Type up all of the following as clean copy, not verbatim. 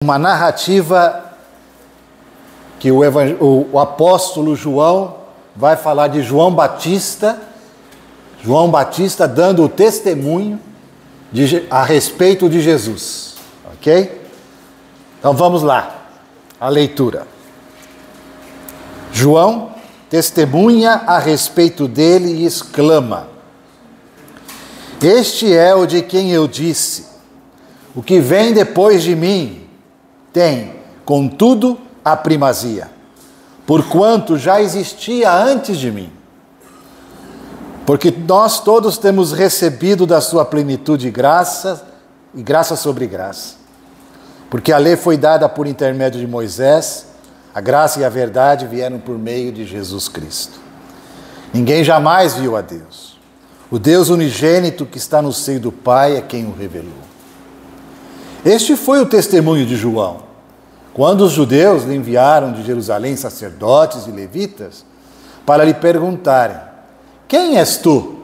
Uma narrativa que o apóstolo João vai falar de João Batista dando o testemunho a respeito de Jesus, ok? Então vamos lá, a leitura. João testemunha a respeito dele e exclama: Este é o de quem eu disse, o que vem depois de mim tem, contudo, a primazia, porquanto já existia antes de mim. Porque nós todos temos recebido da sua plenitude graça e graça sobre graça. Porque a lei foi dada por intermédio de Moisés, a graça e a verdade vieram por meio de Jesus Cristo. Ninguém jamais viu a Deus. O Deus unigênito que está no seio do Pai é quem o revelou. Este foi o testemunho de João, quando os judeus lhe enviaram de Jerusalém sacerdotes e levitas para lhe perguntarem: Quem és tu?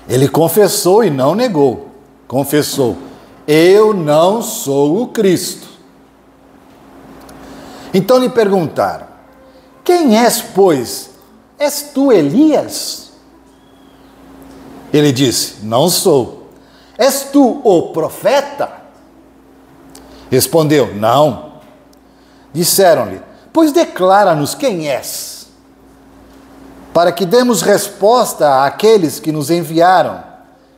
Ele confessou e não negou. Confessou: Eu não sou o Cristo. Então lhe perguntaram: Quem és, pois? És tu Elias? Ele disse: Não sou. És tu o profeta? Respondeu: Não. Disseram-lhe: Pois declara-nos quem és, para que demos resposta àqueles que nos enviaram.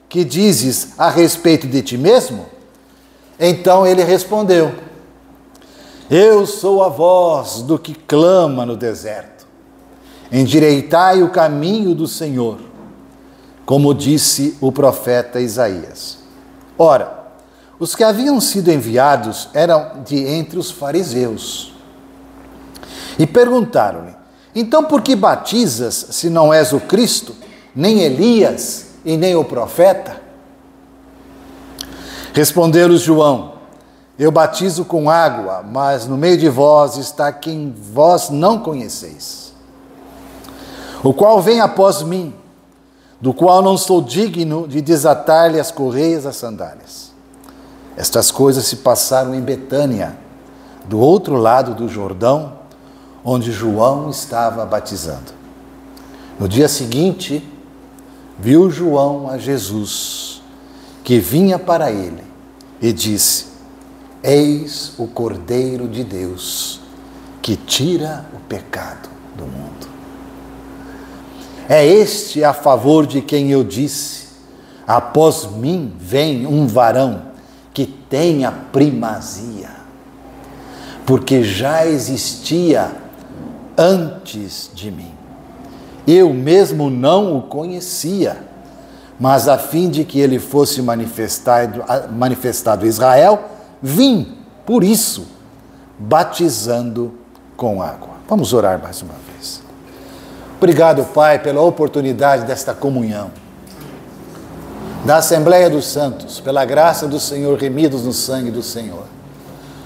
Que dizes a respeito de ti mesmo? Então ele respondeu: Eu sou a voz do que clama no deserto. Endireitai o caminho do Senhor, como disse o profeta Isaías. Ora, os que haviam sido enviados eram de entre os fariseus. E perguntaram-lhe: Então por que batizas, se não és o Cristo, nem Elias e nem o profeta? Respondeu-lhes João: Eu batizo com água, mas no meio de vós está quem vós não conheceis, o qual vem após mim, do qual não sou digno de desatar-lhe as correias das sandálias. Estas coisas se passaram em Betânia, do outro lado do Jordão, onde João estava batizando. No dia seguinte, viu João a Jesus, que vinha para ele, e disse: Eis o Cordeiro de Deus, que tira o pecado do mundo. É este a favor de quem eu disse: Após mim vem um varão que tem a primazia, porque já existia antes de mim. Eu mesmo não o conhecia, mas a fim de que ele fosse manifestado a Israel, vim, por isso, batizando com água. Vamos orar mais uma vez. Obrigado, Pai, pela oportunidade desta comunhão, da Assembleia dos Santos, pela graça do Senhor, remidos no sangue do Senhor.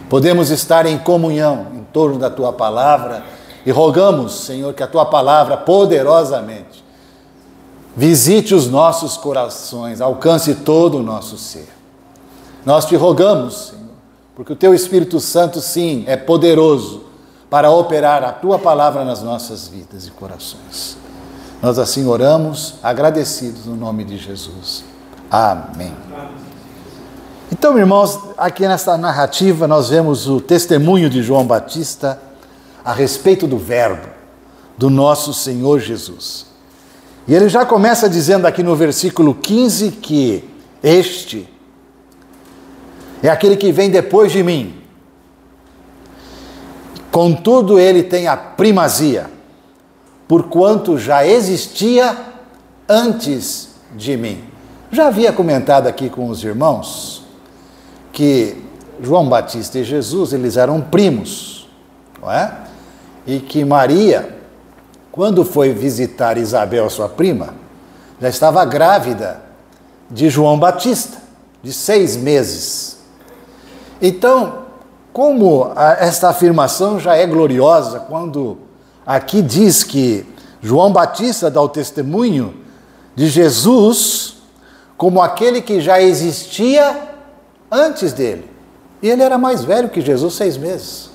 Podemos estar em comunhão em torno da Tua Palavra e rogamos, Senhor, que a Tua Palavra poderosamente visite os nossos corações, alcance todo o nosso ser. Nós te rogamos, Senhor, porque o Teu Espírito Santo, sim, é poderoso para operar a Tua Palavra nas nossas vidas e corações. Nós assim oramos, agradecidos no nome de Jesus. Amém. Então, irmãos, aqui nesta narrativa nós vemos o testemunho de João Batista a respeito do Verbo, do nosso Senhor Jesus. E ele já começa dizendo aqui no versículo 15 que este é aquele que vem depois de mim. Contudo, ele tem a primazia, porquanto já existia antes de mim. Já havia comentado aqui com os irmãos que João Batista e Jesus, eles eram primos, não é? E que Maria, quando foi visitar Isabel, sua prima, já estava grávida de João Batista, de 6 meses. Então, como esta afirmação já é gloriosa, quando aqui diz que João Batista dá o testemunho de Jesus como aquele que já existia antes dele. E ele era mais velho que Jesus, 6 meses.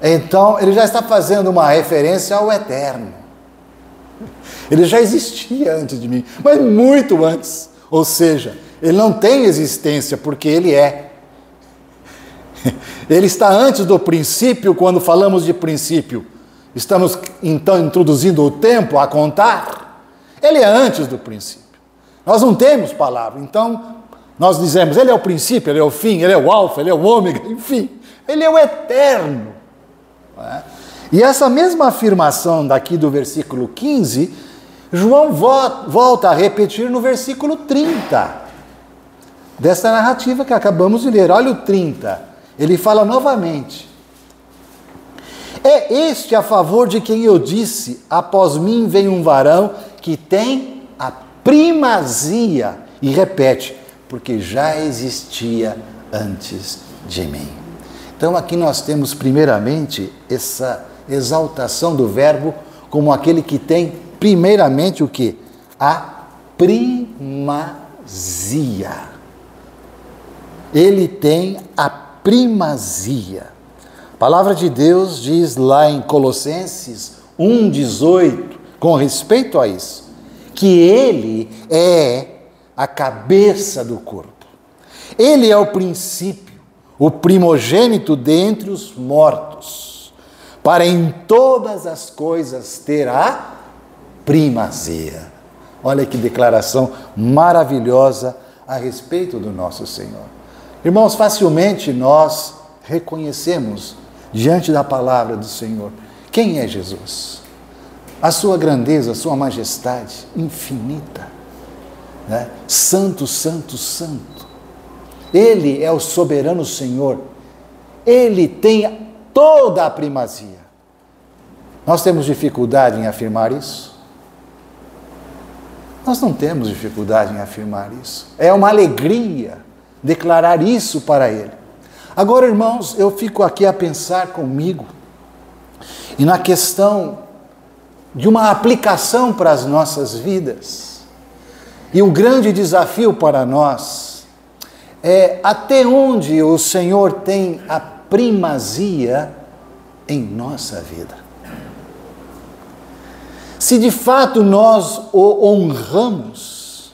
Então, ele já está fazendo uma referência ao eterno. Ele já existia antes de mim, mas muito antes. Ou seja, ele não tem existência porque ele é. Ele está antes do princípio. Quando falamos de princípio, estamos então introduzindo o tempo a contar. Ele é antes do princípio. Nós não temos palavra, então nós dizemos, ele é o princípio, ele é o fim, ele é o alfa, ele é o ômega, enfim, ele é o eterno. E essa mesma afirmação daqui do versículo 15, João volta a repetir no versículo 30, dessa narrativa que acabamos de ler. Olha o 30, ele fala novamente: é este a favor de quem eu disse, após mim vem um varão que tem a primazia, e repete, porque já existia antes de mim. Então aqui nós temos primeiramente essa exaltação do verbo como aquele que tem primeiramente o quê? A primazia. Ele tem a primazia. A palavra de Deus diz lá em Colossenses 1,18, com respeito a isso, que ele é a cabeça do corpo. Ele é o princípio, o primogênito dentre os mortos, para em todas as coisas ter a primazia. Olha que declaração maravilhosa a respeito do nosso Senhor. Irmãos, facilmente nós reconhecemos diante da palavra do Senhor quem é Jesus. A sua grandeza, a sua majestade infinita, né? Santo, santo, santo. Ele é o soberano Senhor. Ele tem toda a primazia. Nós temos dificuldade em afirmar isso? Nós não temos dificuldade em afirmar isso. É uma alegria declarar isso para Ele. Agora, irmãos, eu fico aqui a pensar comigo e na questão de uma aplicação para as nossas vidas. E o grande desafio para nós é até onde o Senhor tem a primazia em nossa vida. Se de fato nós o honramos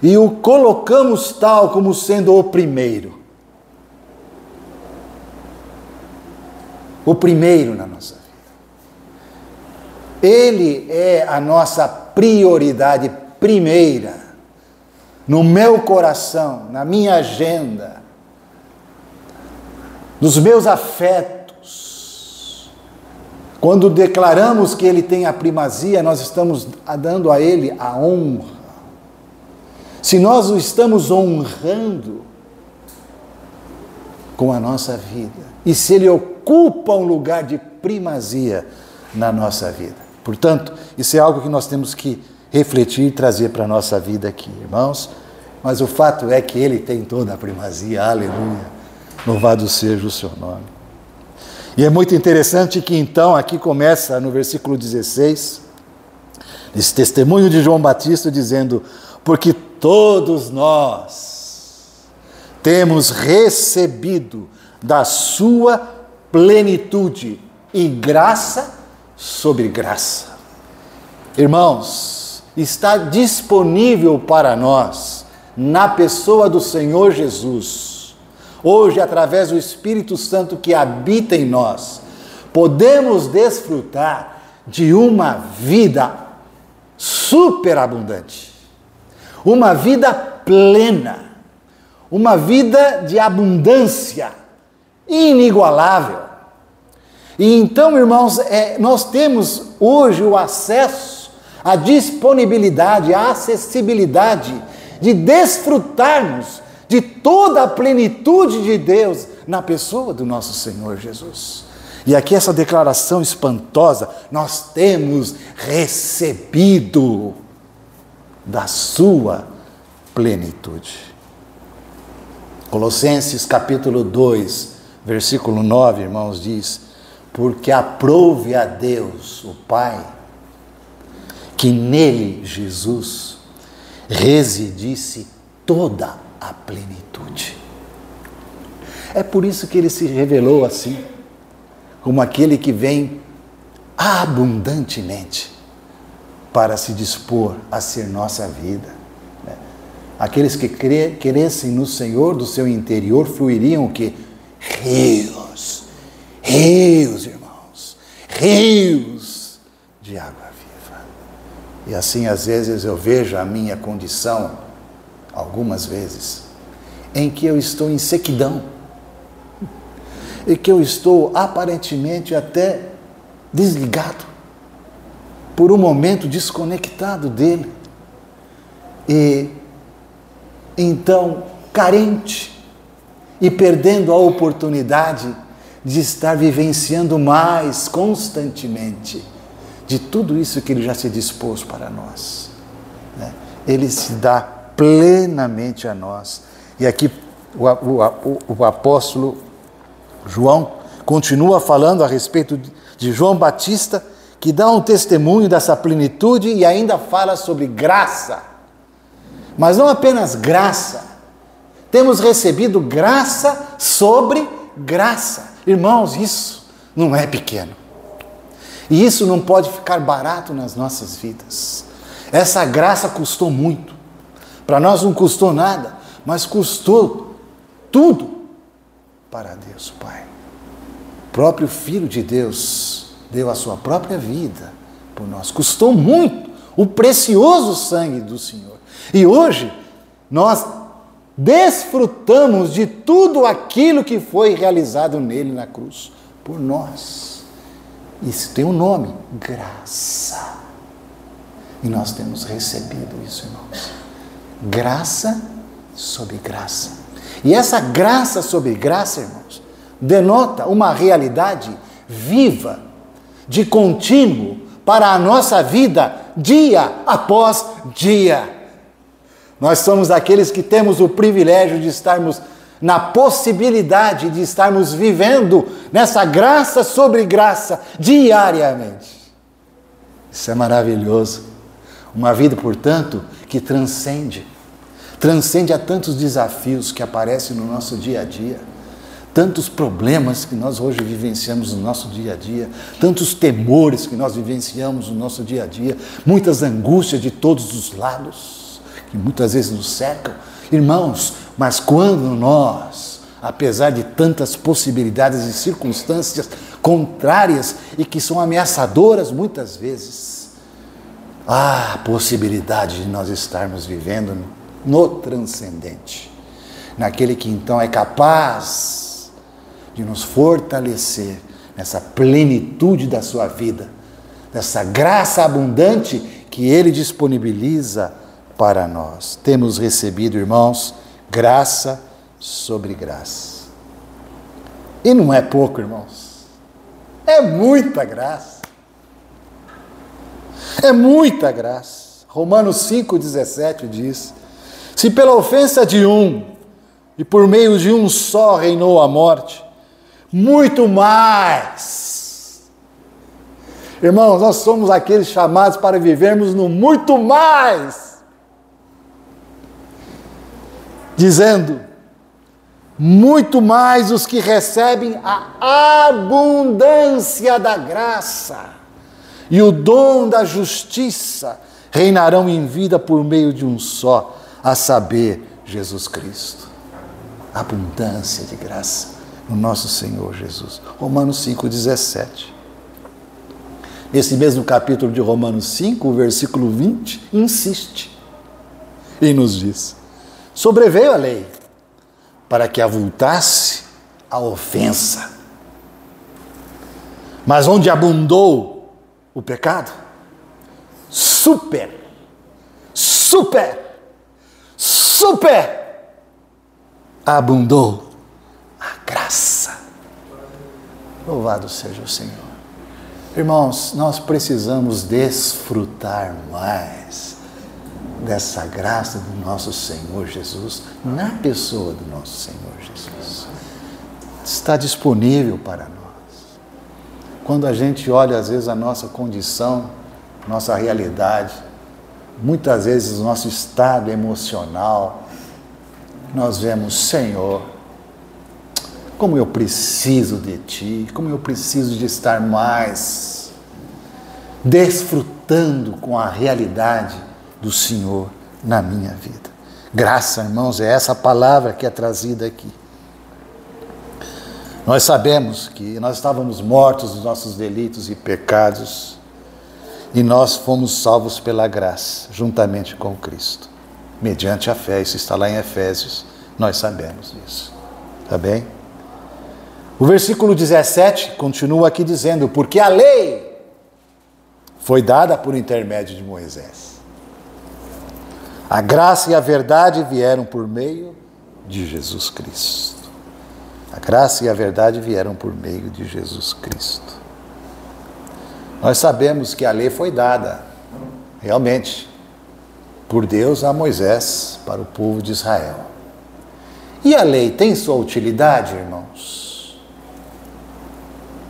e o colocamos tal como sendo o primeiro na nossa vida. Ele é a nossa prioridade primeira, no meu coração, na minha agenda, nos meus afetos. Quando declaramos que Ele tem a primazia, nós estamos dando a Ele a honra. Se nós o estamos honrando com a nossa vida, e se Ele ocupa um lugar de primazia na nossa vida. Portanto, isso é algo que nós temos que refletir e trazer para a nossa vida aqui, irmãos. Mas o fato é que Ele tem toda a primazia, aleluia. Louvado seja o seu nome. E é muito interessante que então, aqui começa no versículo 16, esse testemunho de João Batista dizendo, porque todos nós temos recebido da sua plenitude e graça sobre graça. Irmãos, está disponível para nós, na pessoa do Senhor Jesus, hoje através do Espírito Santo que habita em nós, podemos desfrutar de uma vida superabundante, uma vida plena, uma vida de abundância inigualável. E então, irmãos, nós temos hoje o acesso, a disponibilidade, a acessibilidade de desfrutarmos de toda a plenitude de Deus na pessoa do nosso Senhor Jesus. E aqui essa declaração espantosa, nós temos recebido da sua plenitude. Colossenses capítulo 2, versículo 9, irmãos, diz, porque aprouve a Deus, o Pai, que nele, Jesus, residisse toda a plenitude. É por isso que ele se revelou assim, como aquele que vem abundantemente para se dispor a ser nossa vida. Aqueles que crescem no Senhor, do seu interior, fluiriam o quê? Rios, irmãos, rios de água viva. E assim, às vezes, eu vejo a minha condição, algumas vezes, em que eu estou em sequidão, e que eu estou aparentemente até desligado, por um momento desconectado dele, e então carente, e perdendo a oportunidade de estar vivenciando mais constantemente de tudo isso que ele já se dispôs para nós. Ele se dá plenamente a nós. E aqui o apóstolo João continua falando a respeito de João Batista, que dá um testemunho dessa plenitude e ainda fala sobre graça. Mas não apenas graça, temos recebido graça sobre graça. Irmãos, isso não é pequeno. E isso não pode ficar barato nas nossas vidas. Essa graça custou muito. Para nós não custou nada, mas custou tudo para Deus Pai. O próprio Filho de Deus deu a sua própria vida por nós. Custou muito o precioso sangue do Senhor. E hoje nós desfrutamos de tudo aquilo que foi realizado nele na cruz, por nós. Isso tem um nome, graça. E nós temos recebido isso, irmãos. Graça sobre graça. E essa graça sobre graça, irmãos, denota uma realidade viva, de contínuo, para a nossa vida, dia após dia. Nós somos aqueles que temos o privilégio de estarmos na possibilidade de estarmos vivendo nessa graça sobre graça diariamente. Isso é maravilhoso. Uma vida, portanto, que transcende a tantos desafios que aparecem no nosso dia a dia, tantos problemas que nós hoje vivenciamos no nosso dia a dia, tantos temores que nós vivenciamos no nosso dia a dia, muitas angústias de todos os lados, que muitas vezes nos cercam. Irmãos, mas quando nós, apesar de tantas possibilidades e circunstâncias contrárias e que são ameaçadoras muitas vezes, há a possibilidade de nós estarmos vivendo no transcendente, naquele que então é capaz de nos fortalecer nessa plenitude da sua vida, dessa graça abundante que ele disponibiliza para nós. Temos recebido, irmãos, graça sobre graça. E não é pouco, irmãos. É muita graça. É muita graça. Romanos 5,17 diz: se pela ofensa de um, e por meio de um só reinou a morte, muito mais. Irmãos, nós somos aqueles chamados para vivermos no muito mais. Dizendo, muito mais os que recebem a abundância da graça e o dom da justiça reinarão em vida por meio de um só, a saber, Jesus Cristo. Abundância de graça no nosso Senhor Jesus. Romanos 5,17. Nesse mesmo capítulo de Romanos 5, o versículo 20, insiste e nos diz: sobreveio a lei para que avultasse a ofensa. Mas onde abundou o pecado, super abundou a graça. Louvado seja o Senhor. Irmãos, nós precisamos desfrutar mais dessa graça do nosso Senhor Jesus, na pessoa do nosso Senhor Jesus. Está disponível para nós. Quando a gente olha, às vezes, a nossa condição, nossa realidade, muitas vezes o nosso estado emocional, nós vemos: Senhor, Como eu preciso de Ti, como eu preciso de estar mais desfrutando com a realidade do Senhor na minha vida. Graça, irmãos, é essa palavra que é trazida aqui. Nós sabemos que nós estávamos mortos nos nossos delitos e pecados e nós fomos salvos pela graça, juntamente com Cristo, mediante a fé. Isso está lá em Efésios, nós sabemos isso. Tá bem? O versículo 17 continua aqui dizendo: porque a lei foi dada por intermédio de Moisés. A graça e a verdade vieram por meio de Jesus Cristo. A graça e a verdade vieram por meio de Jesus Cristo. Nós sabemos que a lei foi dada, realmente, por Deus a Moisés, para o povo de Israel. E a lei tem sua utilidade, irmãos?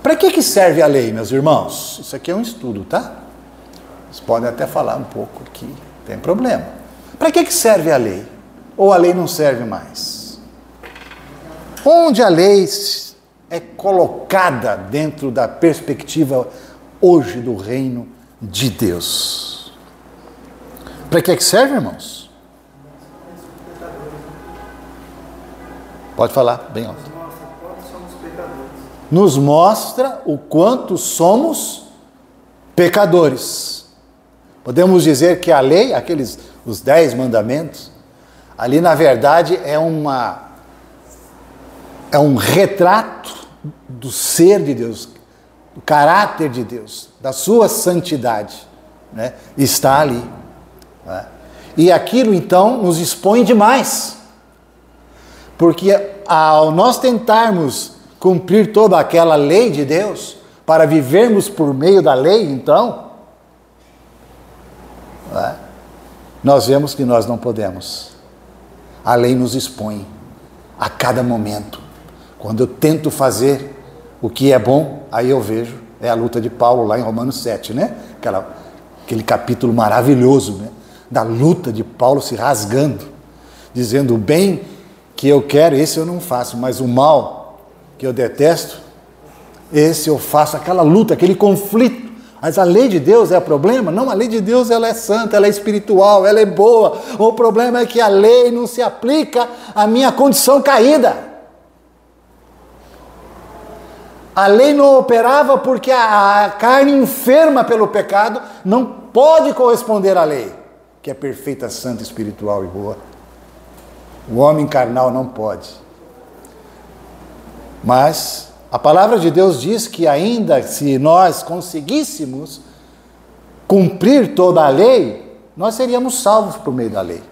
Para que serve a lei, meus irmãos? Isso aqui é um estudo, tá? Vocês podem até falar um pouco aqui, não tem problema. Para que serve a lei? Ou a lei não serve mais? Onde a lei é colocada dentro da perspectiva hoje do reino de Deus? Para que serve, irmãos? Pode falar, bem alto. Nos mostra o quanto somos pecadores. Podemos dizer que a lei, os 10 mandamentos, ali na verdade é um retrato do ser de Deus, do caráter de Deus, da sua santidade, né? Está ali. Né? E aquilo então nos expõe demais, porque ao nós tentarmos cumprir toda aquela lei de Deus, para vivermos por meio da lei, então, né? Nós vemos que nós não podemos. A lei nos expõe a cada momento. Quando eu tento fazer o que é bom, aí eu vejo, é a luta de Paulo lá em Romanos 7, né? Aquele capítulo maravilhoso, né? Da luta de Paulo se rasgando, dizendo: o bem que eu quero, esse eu não faço, mas o mal que eu detesto, esse eu faço. Aquela luta, aquele conflito. Mas a lei de Deus é o problema? Não, a lei de Deus ela é santa, ela é espiritual, ela é boa. O problema é que a lei não se aplica à minha condição caída. A lei não operava porque a carne enferma pelo pecado não pode corresponder à lei, que é perfeita, santa, espiritual e boa. O homem carnal não pode. Mas a palavra de Deus diz que ainda se nós conseguíssemos cumprir toda a lei, nós seríamos salvos por meio da lei.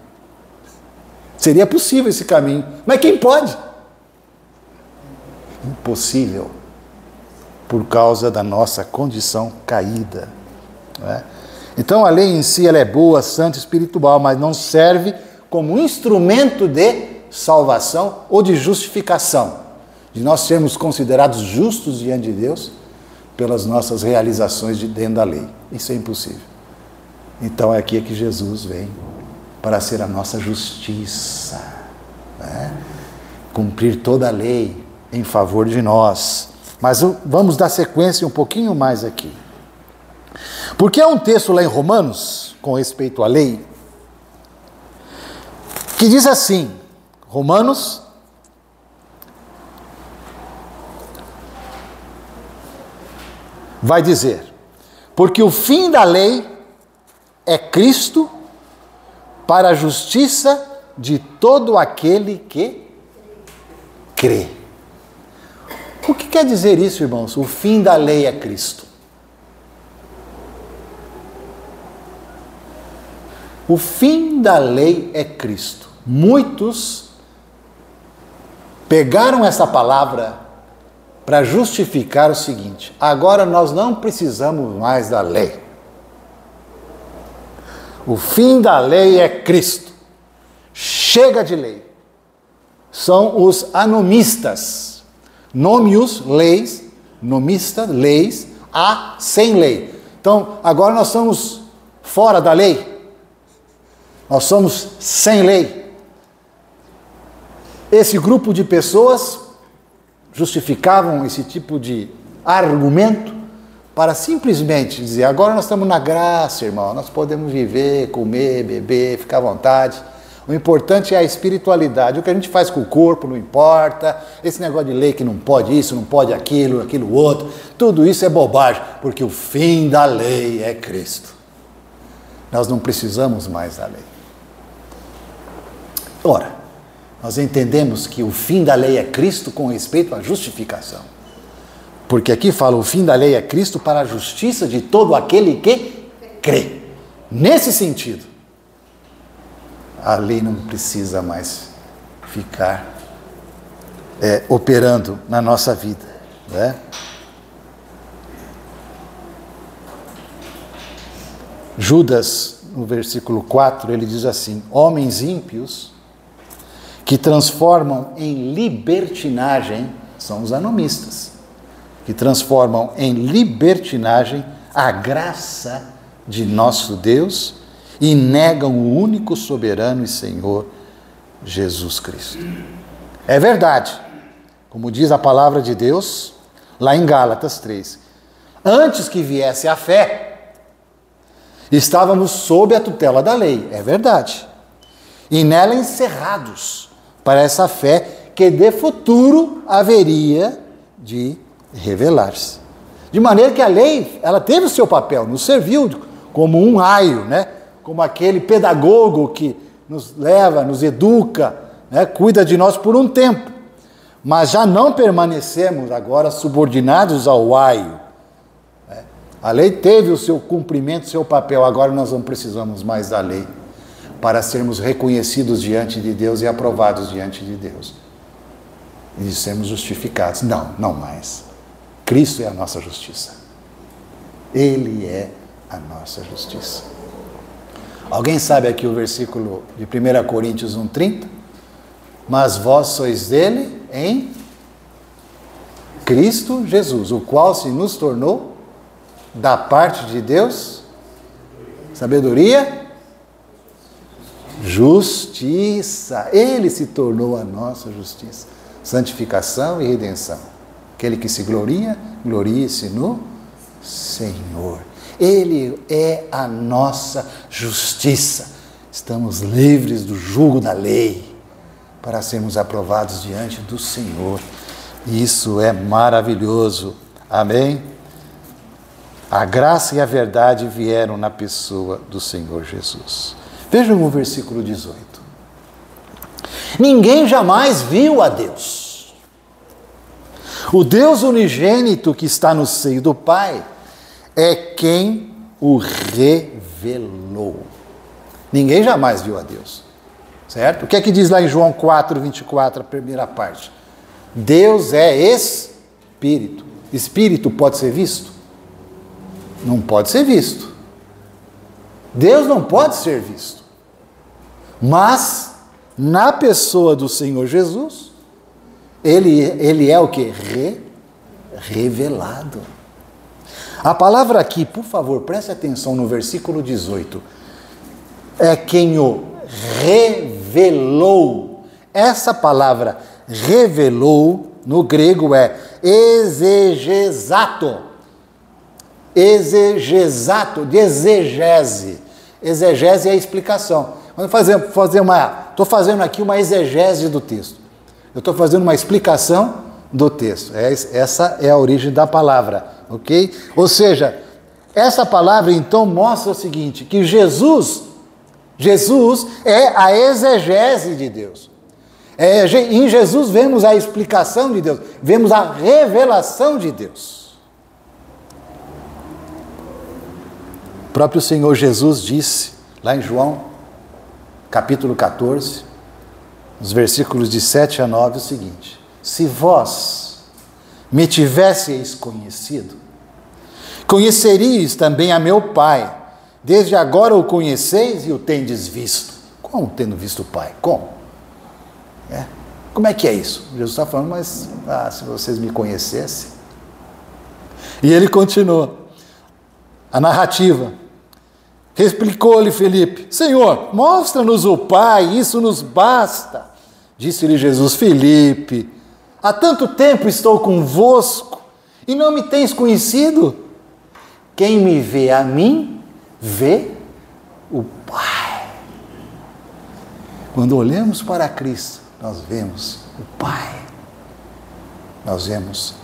Seria possível esse caminho. Mas quem pode? Impossível. Por causa da nossa condição caída. Não é? Então a lei em si ela é boa, santa, espiritual, mas não serve como instrumento de salvação ou de justificação. De nós sermos considerados justos diante de Deus pelas nossas realizações dentro da lei. Isso é impossível. Então é aqui que Jesus vem para ser a nossa justiça, né? Cumprir toda a lei em favor de nós. Mas vamos dar sequência um pouquinho mais aqui. Porque há um texto lá em Romanos, com respeito à lei, que diz assim, Romanos vai dizer: porque o fim da lei é Cristo para a justiça de todo aquele que crê. O que quer dizer isso, irmãos? O fim da lei é Cristo. O fim da lei é Cristo. Muitos pegaram essa palavra para justificar o seguinte: agora nós não precisamos mais da lei. O fim da lei é Cristo. Chega de lei. São os anomistas. Nomius, leis, nomista, leis, a sem lei. Então, agora nós somos fora da lei. Nós somos sem lei. Esse grupo de pessoas justificavam esse tipo de argumento para simplesmente dizer, agora nós estamos na graça, irmão, nós podemos viver, comer, beber, ficar à vontade. O importante é a espiritualidade. O que a gente faz com o corpo não importa. Esse negócio de lei que não pode isso, não pode aquilo, aquilo outro. Tudo isso é bobagem, porque o fim da lei é Cristo. Nós não precisamos mais da lei. Ora, nós entendemos que o fim da lei é Cristo com respeito à justificação. Porque aqui fala, o fim da lei é Cristo para a justiça de todo aquele que crê. Nesse sentido, a lei não precisa mais ficar operando na nossa vida, né? Judas, no versículo 4, ele diz assim, homens ímpios que transformam em libertinagem, são os anomistas, que transformam em libertinagem a graça de nosso Deus e negam o único soberano e Senhor Jesus Cristo. É verdade, como diz a palavra de Deus, lá em Gálatas 3, antes que viesse a fé, estávamos sob a tutela da lei, é verdade, e nela encerrados para essa fé que de futuro haveria de revelar-se. De maneira que a lei, ela teve o seu papel, nos serviu como um aio, né? Como aquele pedagogo que nos leva, nos educa, né? Cuida de nós por um tempo. Mas já não permanecemos agora subordinados ao aio. Né? A lei teve o seu cumprimento, o seu papel, agora nós não precisamos mais da lei para sermos reconhecidos diante de Deus e aprovados diante de Deus. E sermos justificados. Não, não mais. Cristo é a nossa justiça. Ele é a nossa justiça. Alguém sabe aqui o versículo de 1 Coríntios 1,30? Mas vós sois dele em Cristo Jesus, o qual se nos tornou da parte de Deus sabedoria, justiça. Ele se tornou a nossa justiça, santificação e redenção. Aquele que se gloria, glorie-se no Senhor. Ele é a nossa justiça. Estamos livres do jugo da lei para sermos aprovados diante do Senhor. Isso é maravilhoso. Amém? A graça e a verdade vieram na pessoa do Senhor Jesus. Vejam o versículo 18. Ninguém jamais viu a Deus. O Deus unigênito que está no seio do Pai é quem o revelou. Ninguém jamais viu a Deus. Certo? O que é que diz lá em João 4, 24, a primeira parte? Deus é Espírito. Espírito pode ser visto? Não pode ser visto. Deus não pode ser visto. Mas, na pessoa do Senhor Jesus, Ele é o que? Revelado. A palavra aqui, por favor, preste atenção no versículo 18. É quem o revelou. Essa palavra revelou, no grego é exegesato. Exegesato, de exegese. Exegese é a explicação. Estou fazendo aqui uma exegese do texto. Eu estou fazendo uma explicação do texto. Essa é a origem da palavra, ok? Ou seja, essa palavra então mostra o seguinte, que Jesus é a exegese de Deus. Em Jesus vemos a explicação de Deus, vemos a revelação de Deus. O próprio Senhor Jesus disse, lá em João, capítulo 14, nos versículos de 7 a 9, o seguinte: se vós me tivesseis conhecido, conheceríeis também a meu Pai. Desde agora o conheceis e o tendes visto. Como tendo visto o Pai? Como? Como é que é isso? Jesus está falando, mas se vocês me conhecessem. E ele continua a narrativa. Explicou-lhe Filipe: Senhor, mostra-nos o Pai, isso nos basta. Disse-lhe Jesus: Filipe, Há tanto tempo estou convosco e não me tens conhecido? Quem me vê a mim, vê o Pai. Quando olhamos para Cristo, nós vemos o Pai. Nós vemos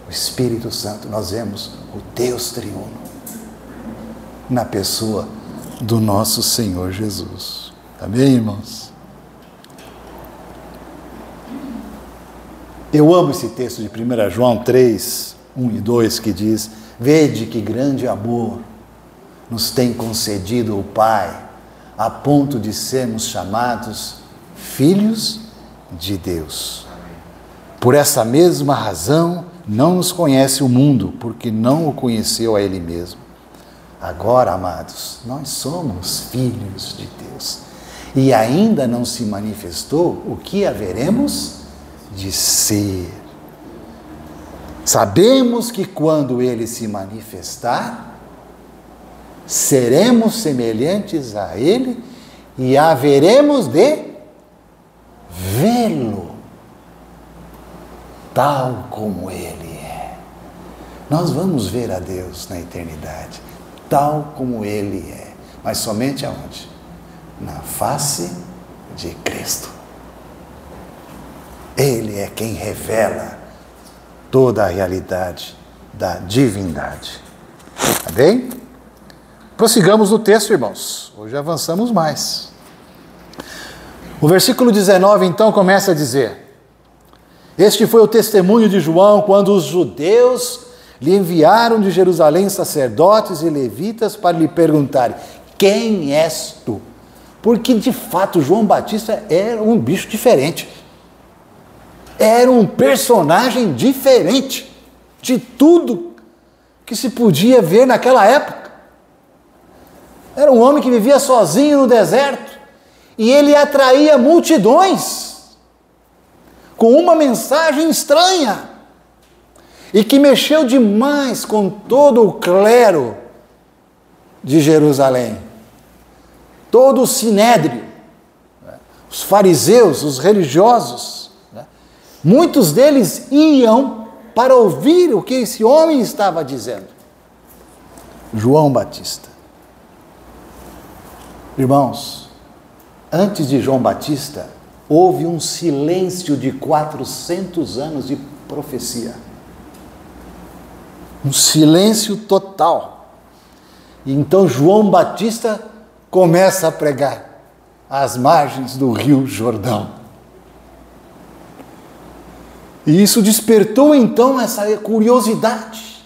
o Espírito Santo, nós vemos o Deus triuno na pessoa do nosso Senhor Jesus. Amém, irmãos? Eu amo esse texto de 1 João 3, 1 e 2, que diz: vede que grande amor nos tem concedido o Pai, a ponto de sermos chamados filhos de Deus. Por essa mesma razão, não nos conhece o mundo, porque não o conheceu a Ele mesmo. Agora, amados, nós somos filhos de Deus. E ainda não se manifestou o que haveremos de ser. Sabemos que quando Ele se manifestar, seremos semelhantes a Ele e haveremos de vê-lo tal como Ele é. Nós vamos ver a Deus na eternidade, tal como Ele é. Mas somente aonde? Na face de Cristo. Ele é quem revela toda a realidade da divindade. Tá bem? Prossigamos no texto, irmãos. Hoje avançamos mais. O versículo 19, então, começa a dizer: este foi o testemunho de João quando os judeus lhe enviaram de Jerusalém sacerdotes e levitas para lhe perguntarem: quem és tu? Porque, de fato, João Batista era um bicho diferente. Era um personagem diferente de tudo que se podia ver naquela época. Era um homem que vivia sozinho no deserto e ele atraía multidões com uma mensagem estranha e que mexeu demais com todo o clero de Jerusalém, todo o sinédrio, os fariseus, os religiosos. Muitos deles iam para ouvir o que esse homem estava dizendo. João Batista. Irmãos, antes de João Batista, houve um silêncio de 400 anos de profecia. Um silêncio total. E então João Batista começa a pregar às margens do Rio Jordão. E isso despertou então essa curiosidade.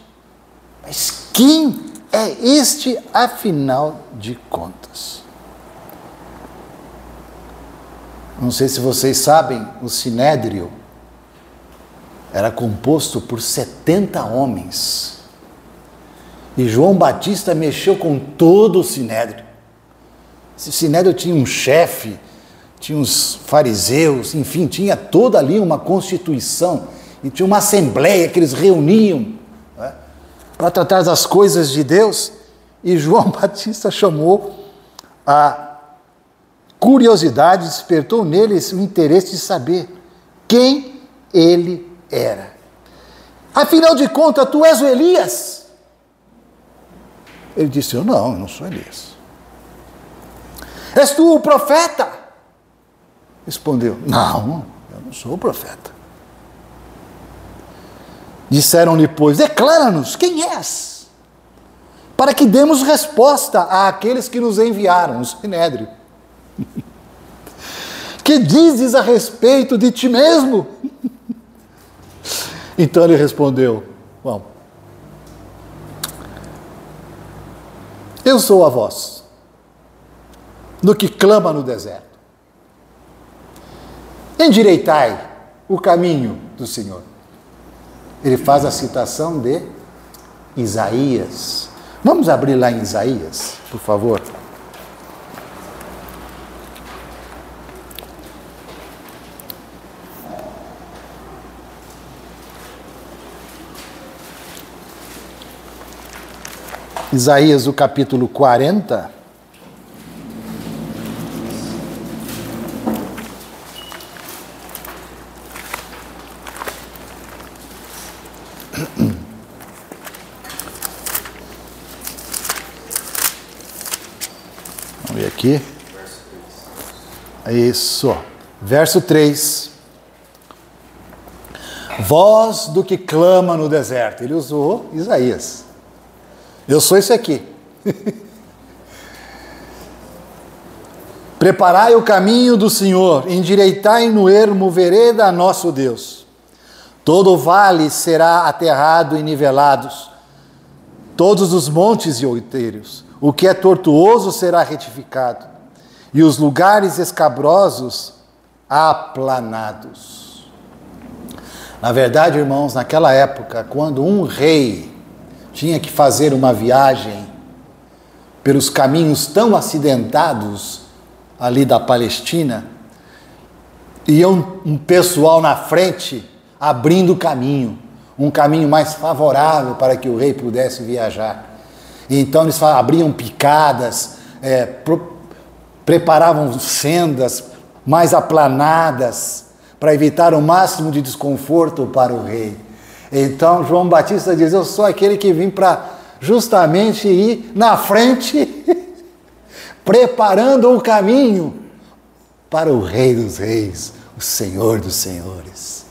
Mas quem é este, afinal de contas? Não sei se vocês sabem, o sinédrio era composto por 70 homens. E João Batista mexeu com todo o sinédrio. Esse sinédrio tinha um chefe, tinha os fariseus, enfim, tinha toda ali uma constituição, e tinha uma assembleia que eles reuniam, né, para tratar das coisas de Deus. E João Batista chamou a curiosidade, despertou nele o interesse de saber quem ele era. Afinal de contas, tu és o Elias? Ele disse: eu não sou Elias. És tu o profeta? Respondeu: não, eu não sou o profeta. Disseram-lhe, pois: declara-nos quem és, para que demos resposta àqueles que nos enviaram, o sinédrio. Que dizes a respeito de ti mesmo? Então ele respondeu: bom, eu sou a voz do que clama no deserto. Endireitai o caminho do Senhor. Ele faz a citação de Isaías. Vamos abrir lá em Isaías, por favor. Isaías, o capítulo 40. Vamos ver aqui. Isso. Verso 3. Voz do que clama no deserto. Ele usou Isaías. Eu sou esse aqui. Preparai o caminho do Senhor, endireitai no ermo vereda a nosso Deus. Todo o vale será aterrado e nivelados, todos os montes e outeiros. O que é tortuoso será retificado, e os lugares escabrosos aplanados. Na verdade, irmãos, naquela época, quando um rei tinha que fazer uma viagem pelos caminhos tão acidentados ali da Palestina, ia um pessoal na frente abrindo o caminho, um caminho mais favorável para que o rei pudesse viajar. E então eles abriam picadas, preparavam sendas mais aplanadas para evitar o máximo de desconforto para o rei. Então João Batista diz: eu sou aquele que vim para justamente ir na frente, preparando o caminho para o Rei dos Reis, o Senhor dos Senhores,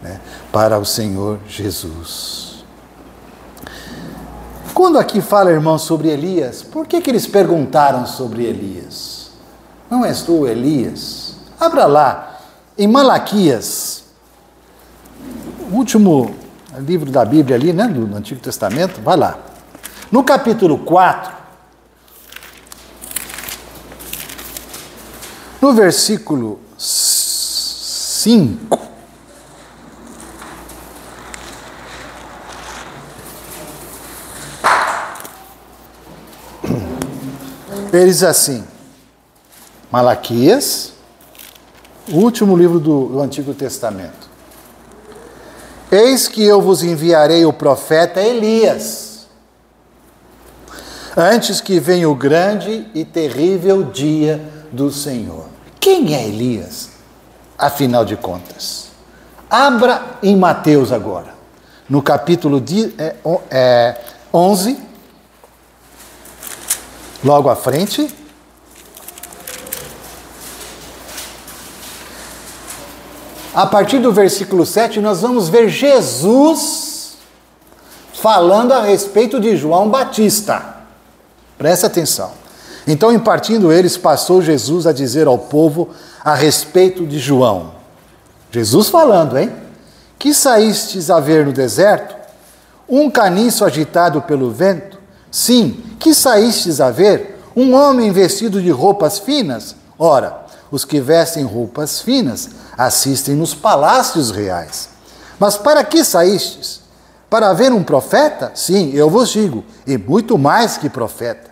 né? Para o Senhor Jesus. Quando aqui fala, irmão, sobre Elias, por que eles perguntaram sobre Elias? Não és tu Elias? Abra lá, em Malaquias, o último livro da Bíblia ali, né, do Antigo Testamento, vai lá. No capítulo 4, no versículo 5, ele diz assim, Malaquias, o último livro do Antigo Testamento. Eis que eu vos enviarei o profeta Elias, antes que venha o grande e terrível dia do Senhor. Quem é Elias, afinal de contas? Abra em Mateus agora, no capítulo 11, logo à frente. A partir do versículo 7, nós vamos ver Jesus falando a respeito de João Batista. Presta atenção. Então, em partindo eles, passou Jesus a dizer ao povo a respeito de João. Jesus falando, hein? Que saístes a ver no deserto? Um caniço agitado pelo vento? Sim, que saístes a ver? Um homem vestido de roupas finas? Ora, os que vestem roupas finas assistem nos palácios reais. Mas para que saístes? Para ver um profeta? Sim, eu vos digo, e muito mais que profeta.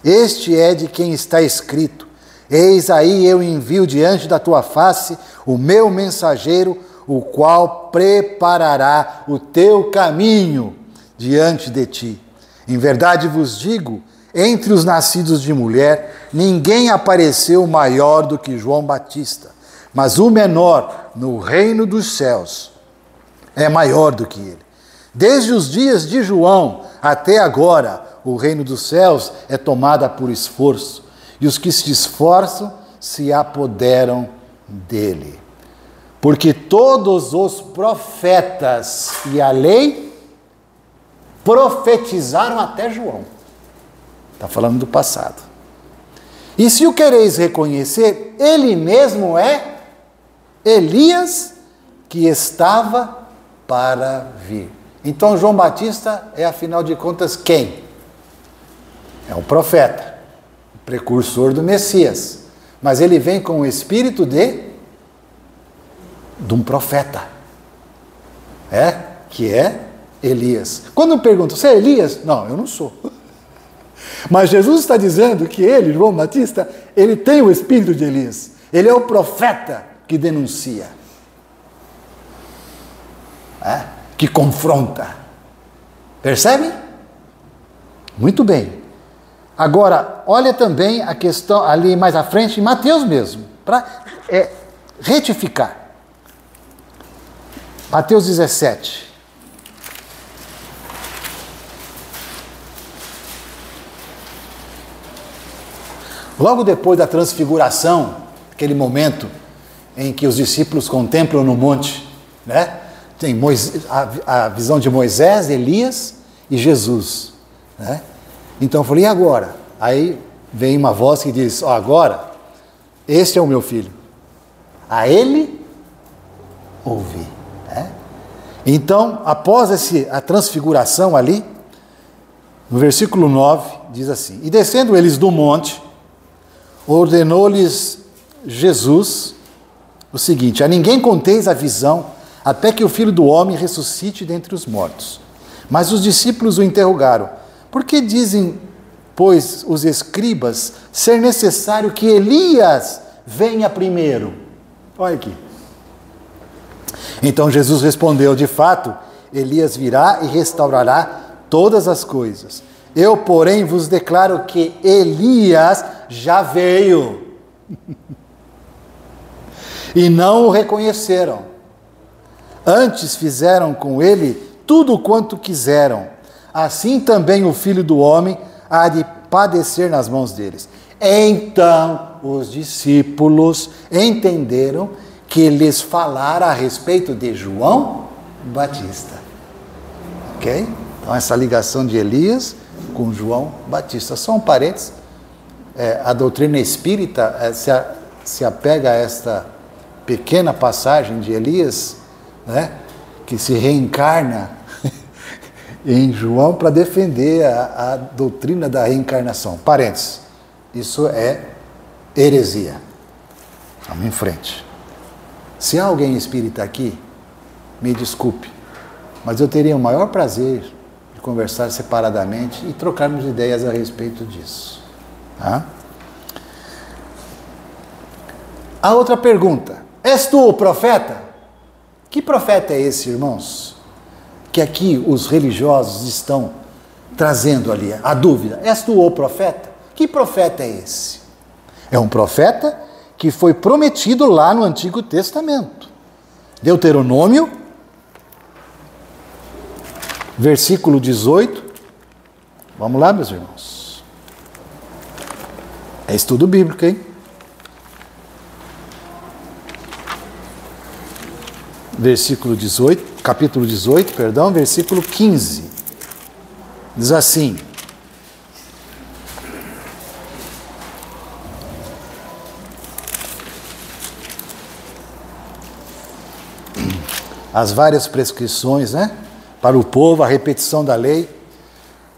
Este é de quem está escrito: eis aí eu envio diante da tua face o meu mensageiro, o qual preparará o teu caminho diante de ti. Em verdade vos digo, entre os nascidos de mulher, ninguém apareceu maior do que João Batista, mas o menor no reino dos céus é maior do que ele. Desde os dias de João até agora, o reino dos céus é tomado por esforço, e os que se esforçam se apoderam dele. Porque todos os profetas e a lei profetizaram até João. Está falando do passado. E se o quereis reconhecer, ele mesmo é Elias que estava para vir. Então João Batista é, afinal de contas, quem? É um profeta, o precursor do Messias. Mas ele vem com o espírito de um profeta. Que é Elias. Quando perguntam, você é Elias? Não, eu não sou. Mas Jesus está dizendo que ele, João Batista, ele tem o espírito de Elias. Ele é o profeta que denuncia. Que confronta. Percebem? Muito bem. Agora, olha também a questão ali mais à frente, em Mateus mesmo, para retificar. Mateus 17. Logo depois da transfiguração, aquele momento em que os discípulos contemplam no monte, né? Tem a visão de Moisés, Elias e Jesus, né? Então eu falei, e agora? Aí vem uma voz que diz, agora, este é o meu filho, a ele ouvi, né? Então, após a transfiguração ali, no versículo 9, diz assim, e descendo eles do monte, ordenou-lhes Jesus o seguinte, a ninguém conteis a visão, até que o Filho do Homem ressuscite dentre os mortos. Mas os discípulos o interrogaram, por que dizem, pois, os escribas, ser necessário que Elias venha primeiro? Olha aqui. Então Jesus respondeu, de fato, Elias virá e restaurará todas as coisas. Eu, porém, vos declaro que Elias já veio. E não o reconheceram. Antes fizeram com ele tudo quanto quiseram. Assim também o Filho do Homem há de padecer nas mãos deles. Então os discípulos entenderam que lhes falara a respeito de João Batista. Ok? Então essa ligação de Elias com João Batista. Só um parênteses, a doutrina espírita se apega a esta pequena passagem de Elias, né, que se reencarna em João para defender a doutrina da reencarnação. Parênteses, isso é heresia. Vamos em frente. Se há alguém espírita aqui, me desculpe, mas eu teria o maior prazer de conversar separadamente e trocarmos ideias a respeito disso. Tá? A outra pergunta, és tu o profeta? Que profeta é esse, irmãos? Que aqui os religiosos estão trazendo ali a dúvida. És tu o profeta? Que profeta é esse? É um profeta que foi prometido lá no Antigo Testamento. Deuteronômio, versículo 18. Vamos lá, meus irmãos. É estudo bíblico, hein? Versículo 18, capítulo 18, perdão, versículo 15. Diz assim: as várias prescrições, né, para o povo, a repetição da lei.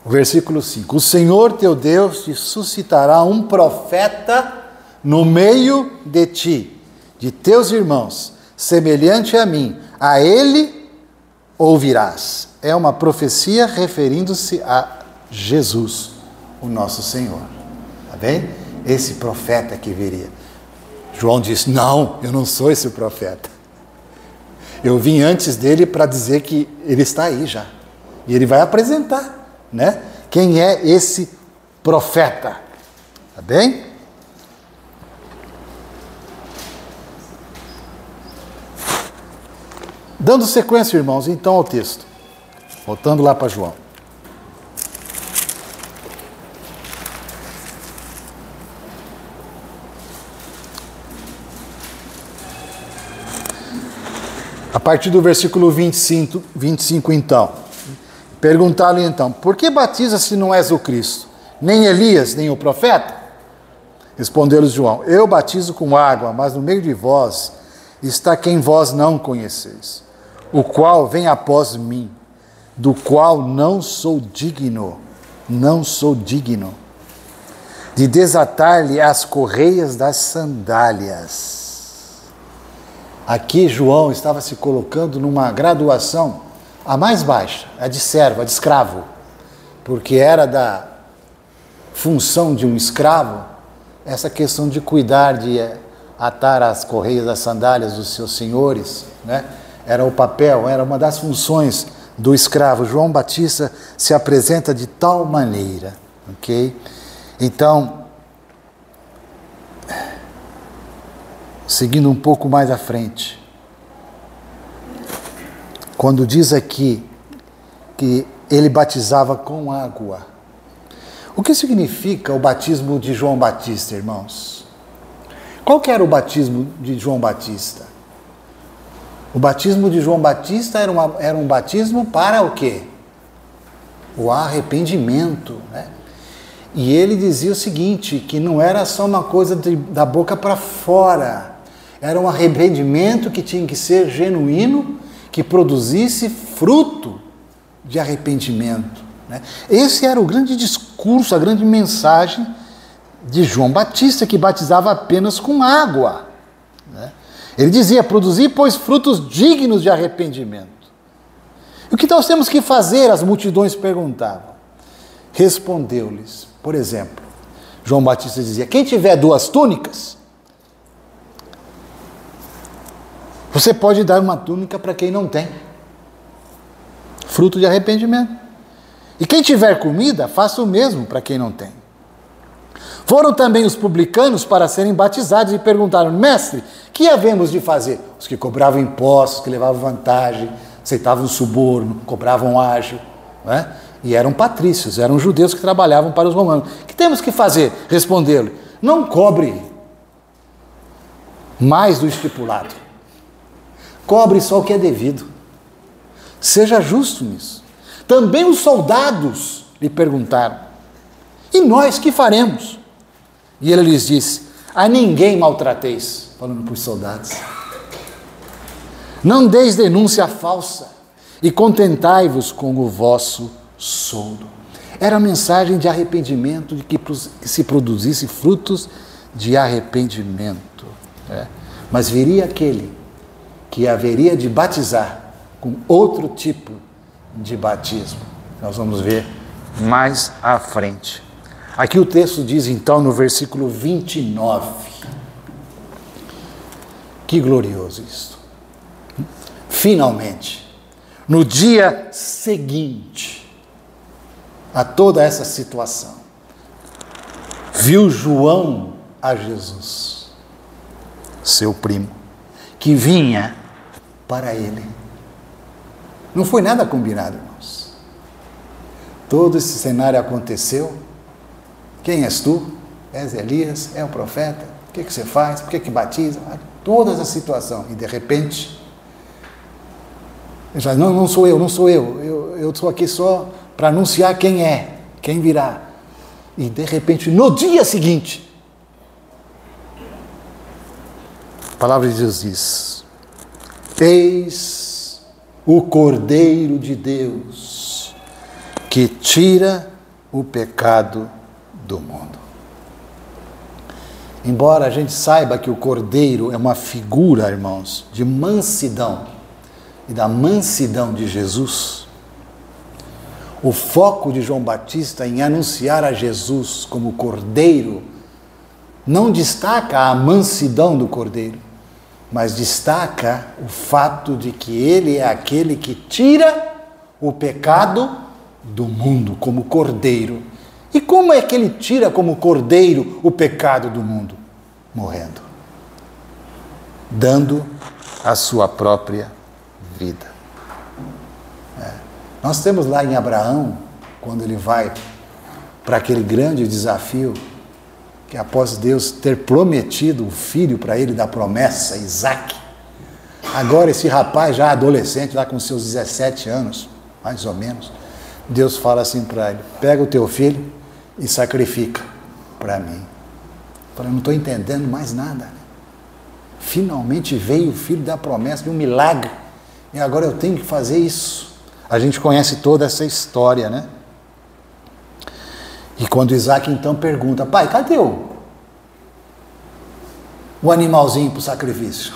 O versículo 5: o Senhor teu Deus te suscitará um profeta no meio de ti, de teus irmãos, semelhante a mim, a ele ouvirás. É uma profecia referindo-se a Jesus, o nosso Senhor. Tá bem? Esse profeta que viria. João disse, não, eu não sou esse profeta. Eu vim antes dele para dizer que ele está aí já. E ele vai apresentar, né? Quem é esse profeta. Tá bem? Dando sequência, irmãos, então ao texto. Voltando lá para João. A partir do versículo 25 então. Perguntaram-lhe então, por que batiza se não és o Cristo? Nem Elias, nem o profeta? Respondeu-lhes João, eu batizo com água, mas no meio de vós está quem vós não conheceis, o qual vem após mim, do qual não sou digno de desatar-lhe as correias das sandálias. Aqui João estava se colocando numa graduação a mais baixa, a de servo, a de escravo, porque era da função de um escravo essa questão de cuidar, de atar as correias das sandálias dos seus senhores, né? Era o papel, era uma das funções do escravo. João Batista se apresenta de tal maneira, ok? Então, seguindo um pouco mais à frente, quando diz aqui que ele batizava com água, O que significa o batismo de João Batista, irmãos? Qual que era o batismo de João Batista? O batismo de João Batista era um batismo para o quê? O arrependimento, né? E ele dizia o seguinte, que não era só uma coisa da boca para fora, era um arrependimento que tinha que ser genuíno, que produzisse fruto de arrependimento, né? Esse era o grande discurso, a grande mensagem de João Batista, que batizava apenas com água, né? Ele dizia, produzir, pois, frutos dignos de arrependimento. E o que nós temos que fazer? As multidões perguntavam. Respondeu-lhes, por exemplo, João Batista dizia, quem tiver 2 túnicas, você pode dar uma túnica para quem não tem. Fruto de arrependimento. E quem tiver comida, faça o mesmo para quem não tem. Foram também os publicanos para serem batizados e perguntaram, mestre, que havemos de fazer? Os que cobravam impostos, que levavam vantagem, aceitavam suborno, cobravam ágio, né? E eram patrícios, eram judeus que trabalhavam para os romanos. O que temos que fazer? Respondeu-lhe, não cobre mais do estipulado. Cobre só o que é devido. Seja justo nisso. Também os soldados lhe perguntaram, e nós que faremos? E ele lhes disse, a ninguém maltrateis, falando para os soldados. Não deis denúncia falsa e contentai-vos com o vosso soldo. Era a mensagem de arrependimento, de que se produzisse frutos de arrependimento. Mas viria aquele que haveria de batizar com outro tipo de batismo. Nós vamos ver mais à frente. Aqui o texto diz então no versículo 29. Que glorioso isto. Finalmente, no dia seguinte a toda essa situação, viu João a Jesus, seu primo, que vinha para ele. Não foi nada combinado, irmãos. Todo esse cenário aconteceu. Quem és tu? És Elias? É o profeta? O que você faz? Por que batiza? Toda essa situação. E de repente, ele fala, não sou eu. Eu estou aqui só para anunciar quem é, quem virá. E de repente, no dia seguinte, a palavra de Deus diz, eis o Cordeiro de Deus, que tira o pecado do mundo. Embora a gente saiba que o Cordeiro é uma figura, irmãos, de mansidão e da mansidão de Jesus, o foco de João Batista em anunciar a Jesus como Cordeiro não destaca a mansidão do Cordeiro, mas destaca o fato de que ele é aquele que tira o pecado do mundo como Cordeiro. E como é que ele tira como Cordeiro o pecado do mundo? Morrendo. Dando a sua própria vida. Nós temos lá em Abraão, quando ele vai para aquele grande desafio, que após Deus ter prometido o filho para ele da promessa, Isaac, agora esse rapaz já adolescente, lá com seus 17 anos, mais ou menos, Deus fala assim para ele, pega o teu filho e sacrifica para mim. Eu falei, não estou entendendo mais nada. Finalmente veio o filho da promessa de um milagre, e agora eu tenho que fazer isso. A gente conhece toda essa história, né? E quando Isaac então pergunta, pai, cadê o animalzinho para o sacrifício?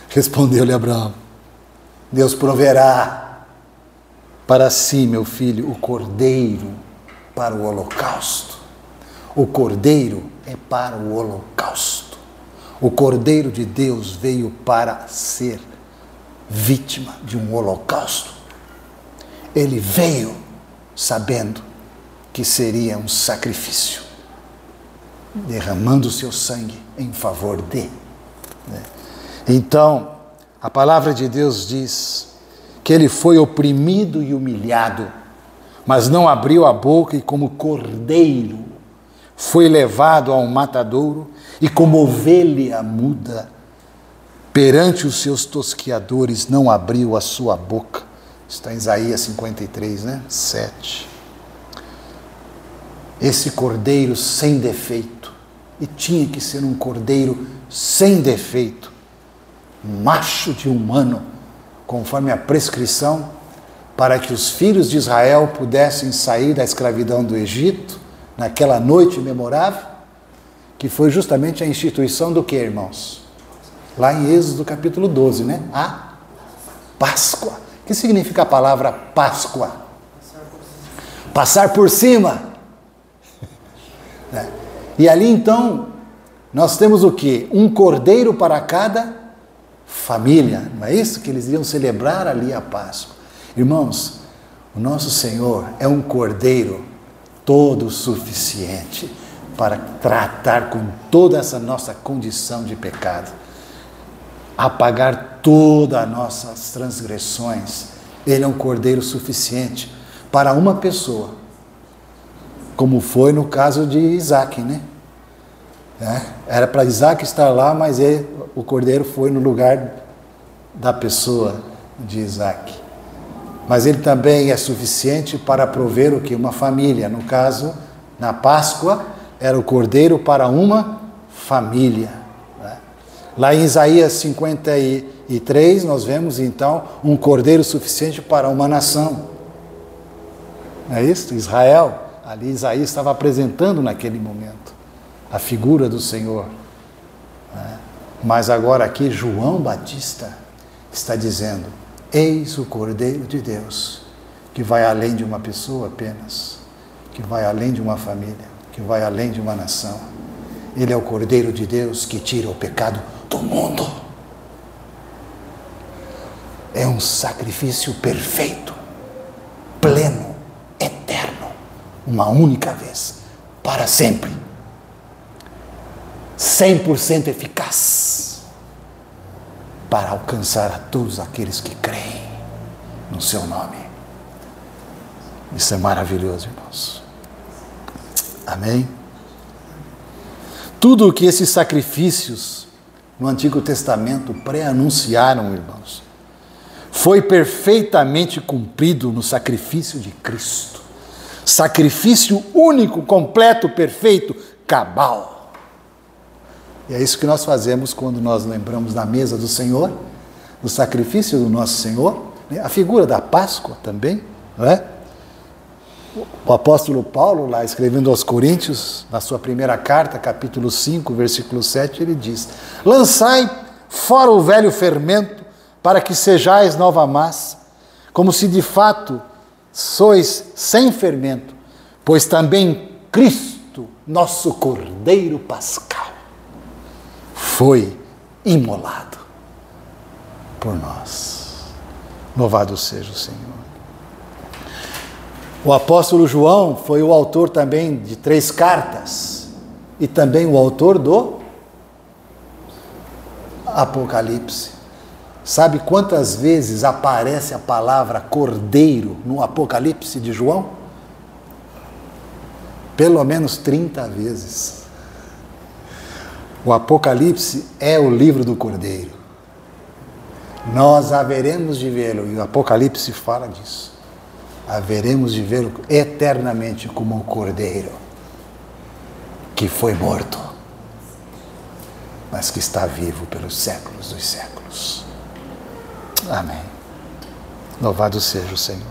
Respondeu-lhe Abraão, Deus proverá para si, meu filho, o cordeiro para o holocausto. O cordeiro é para o holocausto. O Cordeiro de Deus veio para ser vítima de um holocausto. Ele veio sabendo que seria um sacrifício, derramando o seu sangue em favor de. Então, a palavra de Deus diz que ele foi oprimido e humilhado mas não abriu a boca, e como cordeiro foi levado ao matadouro, e como ovelha muda perante os seus tosquiadores não abriu a sua boca. Está em Isaías 53, 7. Esse cordeiro sem defeito, e tinha que ser um cordeiro sem defeito, macho de um ano, conforme a prescrição, para que os filhos de Israel pudessem sair da escravidão do Egito, naquela noite memorável, que foi justamente a instituição do que, irmãos? Lá em Êxodo capítulo 12, A Páscoa. O que significa a palavra Páscoa? Passar por cima. E ali então, nós temos o quê? Um cordeiro para cada família. Não é isso que eles iam celebrar ali a Páscoa? Irmãos, o nosso Senhor é um cordeiro todo suficiente para tratar com toda essa nossa condição de pecado, apagar todas as nossas transgressões. Ele é um cordeiro suficiente para uma pessoa, como foi no caso de Isaac, Era para Isaac estar lá, mas o cordeiro foi no lugar da pessoa de Isaac. Mas ele também é suficiente para prover o que? Uma família. No caso, na Páscoa, era o cordeiro para uma família. Lá em Isaías 53, nós vemos então um cordeiro suficiente para uma nação. Não é isso? Israel, ali Isaías estava apresentando naquele momento a figura do Senhor. Mas agora aqui João Batista está dizendo: eis o Cordeiro de Deus, que vai além de uma pessoa apenas, que vai além de uma família, que vai além de uma nação. Ele é o Cordeiro de Deus que tira o pecado do mundo. É um sacrifício perfeito, pleno, eterno, uma única vez, para sempre, 100% eficaz, para alcançar a todos aqueles que creem no seu nome. Isso é maravilhoso, irmãos. Amém? Tudo o que esses sacrifícios no Antigo Testamento pré-anunciaram, irmãos, foi perfeitamente cumprido no sacrifício de Cristo. Sacrifício único, completo, perfeito, cabal. E é isso que nós fazemos quando nós lembramos da mesa do Senhor, do sacrifício do nosso Senhor, a figura da Páscoa também, não é? O apóstolo Paulo, lá escrevendo aos Coríntios, na sua primeira carta, capítulo 5, versículo 7, ele diz: lançai fora o velho fermento, para que sejais nova massa, como se de fato sois sem fermento, pois também Cristo, nosso Cordeiro Pascal, foi imolado por nós. Louvado seja o Senhor. O apóstolo João foi o autor também de 3 cartas e também o autor do Apocalipse. Sabe quantas vezes aparece a palavra cordeiro no Apocalipse de João? Pelo menos 30 vezes. O Apocalipse é o livro do cordeiro. Nós haveremos de vê-lo, e o Apocalipse fala disso. Haveremos de vê-lo eternamente como um cordeiro que foi morto, mas que está vivo pelos séculos dos séculos. Amém. Louvado seja o Senhor.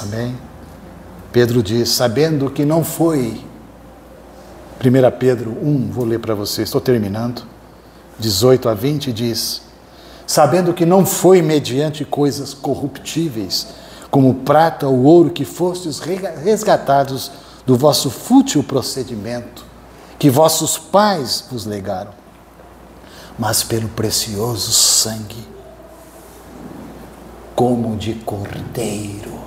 Amém. Pedro diz, sabendo que não foi, 1 Pedro 1, vou ler para vocês, estou terminando, 18 a 20 diz, sabendo que não foi mediante coisas corruptíveis, como prata ou ouro, que fostes resgatados do vosso fútil procedimento, que vossos pais vos legaram, mas pelo precioso sangue, como de cordeiro.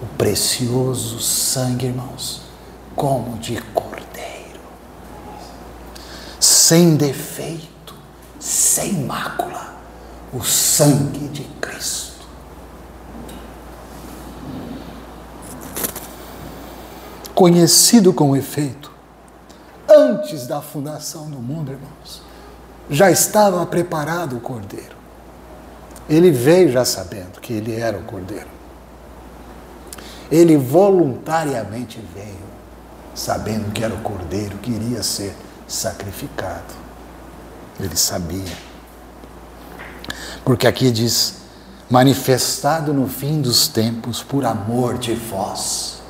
O precioso sangue, irmãos, como de cordeiro, sem defeito, sem mácula, o sangue de Cristo. conhecido com efeito, antes da fundação do mundo, irmãos, já estava preparado o Cordeiro. Ele veio já sabendo que ele era o Cordeiro. Ele voluntariamente veio sabendo que era o Cordeiro que iria ser sacrificado. Ele sabia. Porque aqui diz, manifestado no fim dos tempos por amor de vós,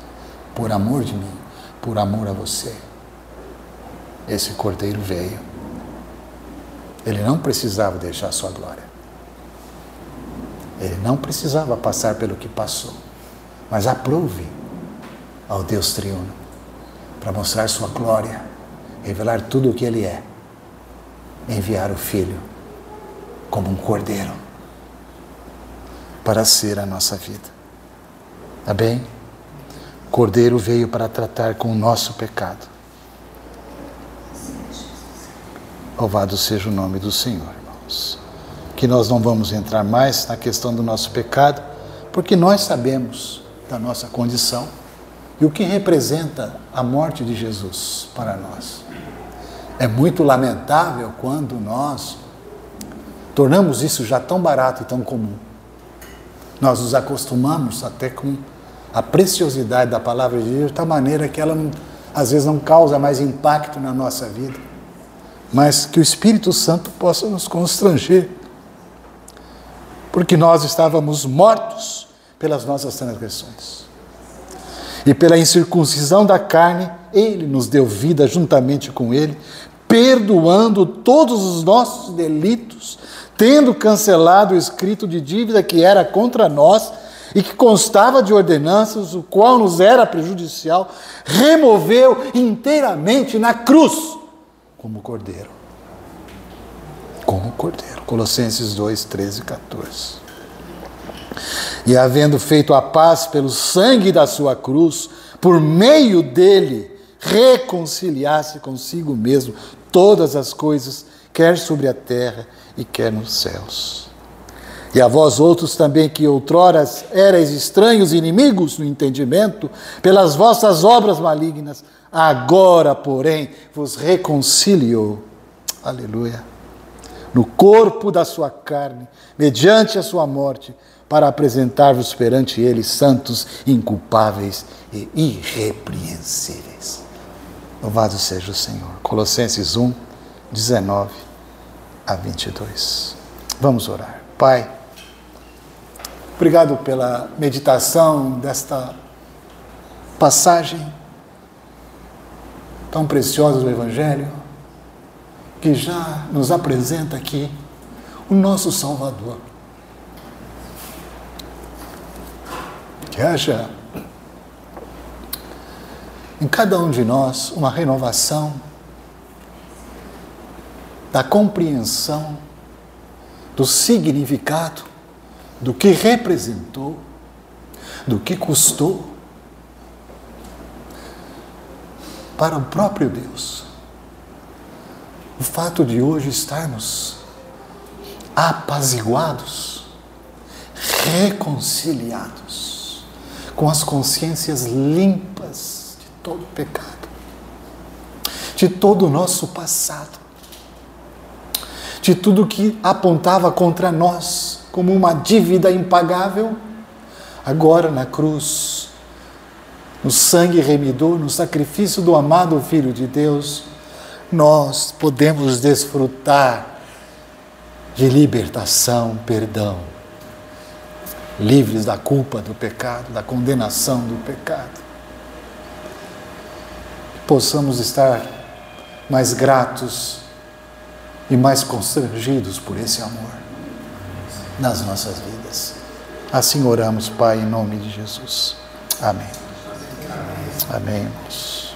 por amor de mim, por amor a você. Esse Cordeiro veio. Ele não precisava deixar sua glória. Ele não precisava passar pelo que passou. Mas aprove ao Deus triuno para mostrar sua glória, revelar tudo o que Ele é, enviar o Filho como um Cordeiro para ser a nossa vida. Tá bem? O Cordeiro veio para tratar com o nosso pecado. Louvado seja o nome do Senhor, irmãos. Que nós não vamos entrar mais na questão do nosso pecado, porque nós sabemos da nossa condição e o que representa a morte de Jesus para nós. É muito lamentável quando nós tornamos isso já tão barato e tão comum. Nós nos acostumamos até com a preciosidade da palavra de Deus de tal maneira que ela às vezes não causa mais impacto na nossa vida. Mas que o Espírito Santo possa nos constranger, porque nós estávamos mortos pelas nossas transgressões. E pela incircuncisão da carne, Ele nos deu vida juntamente com Ele, perdoando todos os nossos delitos, tendo cancelado o escrito de dívida que era contra nós e que constava de ordenanças, o qual nos era prejudicial, removeu inteiramente na cruz, como Cordeiro. Como Cordeiro. Colossenses 2, 13 e 14. E havendo feito a paz pelo sangue da sua cruz, por meio dele, reconciliasse consigo mesmo todas as coisas, quer sobre a terra e quer nos céus. E a vós outros também, que outrora erais estranhos e inimigos no entendimento, pelas vossas obras malignas, agora, porém, vos reconciliou, aleluia, no corpo da sua carne, mediante a sua morte, para apresentar-vos perante ele santos, inculpáveis e irrepreensíveis. Louvado seja o Senhor. Colossenses 1, 19 a 22. Vamos orar. Pai, obrigado pela meditação desta passagem tão preciosa do Evangelho, que já nos apresenta aqui o nosso Salvador. Que haja em cada um de nós uma renovação da compreensão do significado, do que representou, do que custou para o próprio Deus. O fato de hoje estarmos apaziguados, reconciliados, com as consciências limpas de todo pecado, de todo o nosso passado, de tudo que apontava contra nós como uma dívida impagável, agora na cruz, no sangue remidor, no sacrifício do amado Filho de Deus, nós podemos desfrutar de libertação, perdão, livres da culpa do pecado, da condenação do pecado. Possamos estar mais gratos e mais constrangidos por esse amor nas nossas vidas. Assim oramos, Pai, em nome de Jesus. Amém. Amém, irmãos.